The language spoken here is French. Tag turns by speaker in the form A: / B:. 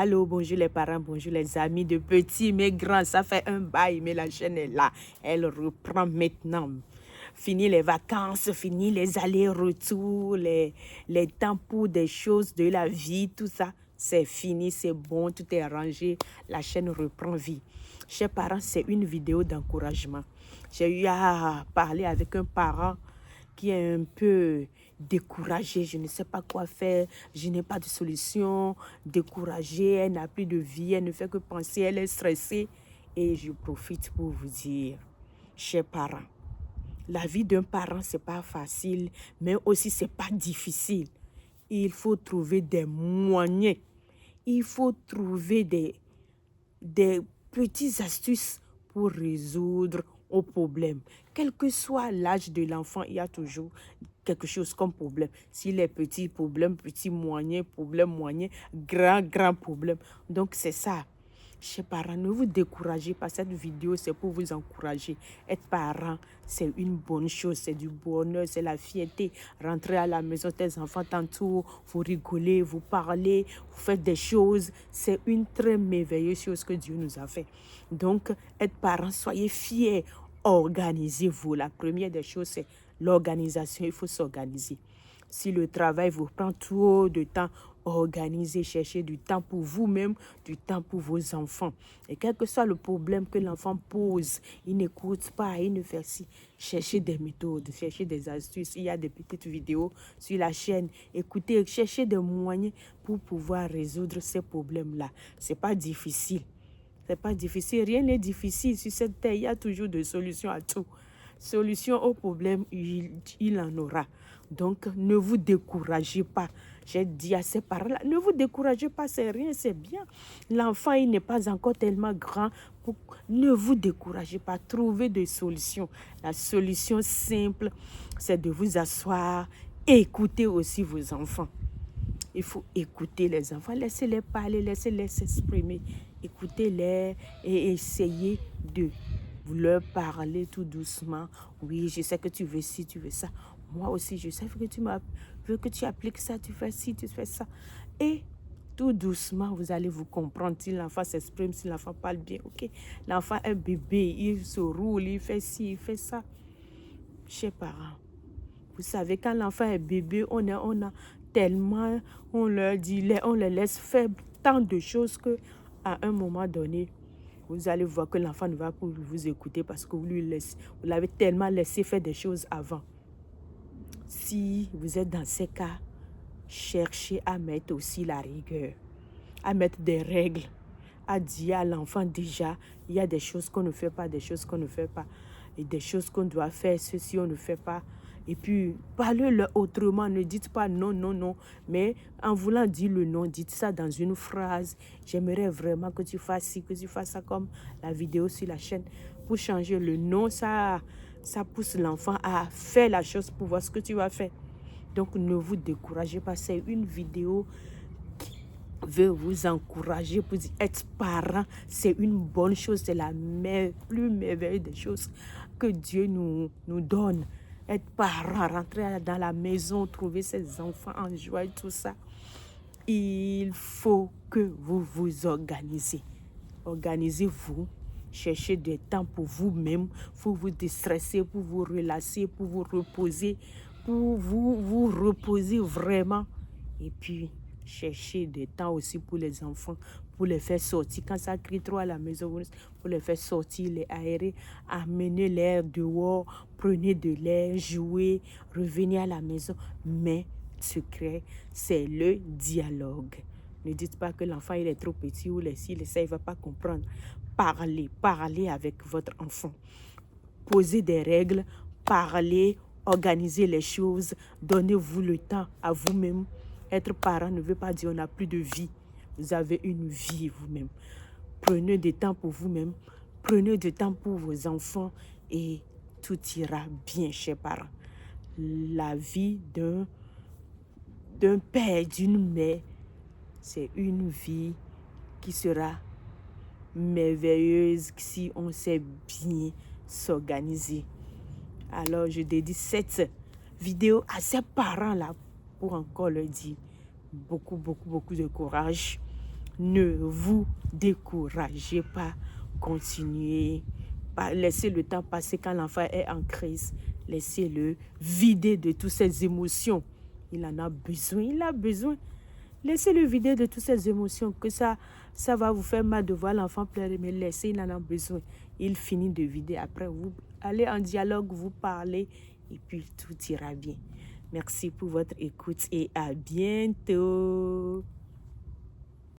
A: Allô, bonjour les parents, bonjour les amis de petits mais grands. Ça fait un bail, mais la chaîne est là. Elle reprend maintenant. Fini les vacances, fini les allers-retours, les temps pour des choses de la vie, tout ça. C'est fini, c'est bon, tout est rangé. La chaîne reprend vie. Chers parents, c'est une vidéo d'encouragement. J'ai eu à parler avec un parent qui est un peu découragée, je ne sais pas quoi faire, je n'ai pas de solution, découragée, elle n'a plus de vie, elle ne fait que penser, elle est stressée. Et je profite pour vous dire, chers parents, la vie d'un parent, c'est pas facile, mais aussi c'est pas difficile. Il faut trouver des moyens, il faut trouver des petites astuces pour résoudre aux problèmes. Quel que soit l'âge de l'enfant, il y a toujours quelque chose comme problème. S'il est petit, problème, petit, moyen, grand problème. Donc c'est ça. Chers parents, ne vous découragez pas. Cette vidéo, c'est pour vous encourager. Être parent, c'est une bonne chose, c'est du bonheur, c'est la fierté. Rentrer à la maison, tes enfants t'entourent, vous rigolez, vous parlez, vous faites des choses. C'est une très merveilleuse chose que Dieu nous a fait. Donc, être parent, soyez fiers, organisez-vous. La première des choses, c'est l'organisation. Il faut s'organiser. Si le travail vous prend trop de temps, organisez, cherchez du temps pour vous-même, du temps pour vos enfants. Et quel que soit le problème que l'enfant pose, il n'écoute pas, il ne fait si. Cherchez des méthodes, cherchez des astuces. Il y a des petites vidéos sur la chaîne. Écoutez, cherchez des moyens pour pouvoir résoudre ces problèmes-là. Ce n'est pas difficile. C'est pas difficile. Rien n'est difficile sur cette terre. Il y a toujours des solutions à tout. Solution au problème, il en aura. Donc, ne vous découragez pas. J'ai dit à ces parents-là, ne vous découragez pas, c'est rien, c'est bien. L'enfant, il n'est pas encore tellement grand. Ne vous découragez pas, trouvez des solutions. La solution simple, c'est de vous asseoir, écouter aussi vos enfants. Il faut écouter les enfants, laissez-les parler, laissez-les s'exprimer. Écoutez-les et essayez de vous leur parler tout doucement. Oui, je sais que tu veux ci, tu veux ça. Moi aussi, je sais que tu veux que tu appliques ça, tu fais ci, tu fais ça. Et tout doucement, vous allez vous comprendre. Si l'enfant s'exprime, si l'enfant parle bien, ok. L'enfant est bébé, il se roule, il fait ci, il fait ça. Chers parents, vous savez, quand l'enfant est bébé, on a tellement, on leur dit, on les laisse faire tant de choses que à un moment donné, vous allez voir que l'enfant ne va plus vous écouter parce que vous l'avez tellement laissé faire des choses avant. Si vous êtes dans ces cas, cherchez à mettre aussi la rigueur, à mettre des règles, à dire à l'enfant déjà, il y a des choses qu'on ne fait pas, des choses qu'on ne fait pas, et des choses qu'on doit faire, ceci on ne fait pas. Et puis, parlez-leur autrement, ne dites pas non, non, non, mais en voulant dire le non, dites ça dans une phrase. J'aimerais vraiment que tu fasses ci, que tu fasses ça, comme la vidéo sur la chaîne. Pour changer le non, ça pousse l'enfant à faire la chose pour voir ce que tu vas faire. Donc, ne vous découragez pas, c'est une vidéo veut vous encourager pour dire être parent, c'est une bonne chose, c'est la plus merveilleuse des choses que Dieu nous donne. Être parent, rentrer dans la maison, trouver ses enfants en joie et tout ça. Il faut que vous vous organisez. Organisez-vous, cherchez des temps pour vous-même, pour vous déstresser, pour vous relâcher, pour vous reposer, pour vous reposer vraiment. Et puis, cherchez des temps aussi pour les enfants, pour les faire sortir. Quand ça crie trop à la maison, pour les faire sortir, les aérer, amener l'air dehors, prenez de l'air, jouer, revenir à la maison. Mais secret, c'est le dialogue. Ne dites pas que l'enfant il est trop petit ou s'il ne va pas comprendre. Parlez avec votre enfant. Posez des règles, parlez, organisez les choses, donnez-vous le temps à vous-même. Être parent ne veut pas dire qu'on n'a plus de vie. Vous avez une vie vous-même. Prenez du temps pour vous-même, prenez du temps pour vos enfants et tout ira bien, chers parents. La vie d'un père, d'une mère, c'est une vie qui sera merveilleuse si on sait bien s'organiser. Alors, je dédie cette vidéo à ces parents-là pour encore leur dire beaucoup de courage. Ne vous découragez pas. Continuez. Laissez le temps passer quand l'enfant est en crise. Laissez-le vider de toutes ses émotions. Il en a besoin. Il a besoin. Laissez-le vider de toutes ses émotions. Que ça va vous faire mal de voir l'enfant pleurer. Mais laissez, il en a besoin. Il finit de vider. Après, vous allez en dialogue, vous parlez. Et puis, tout ira bien. Merci pour votre écoute et à bientôt.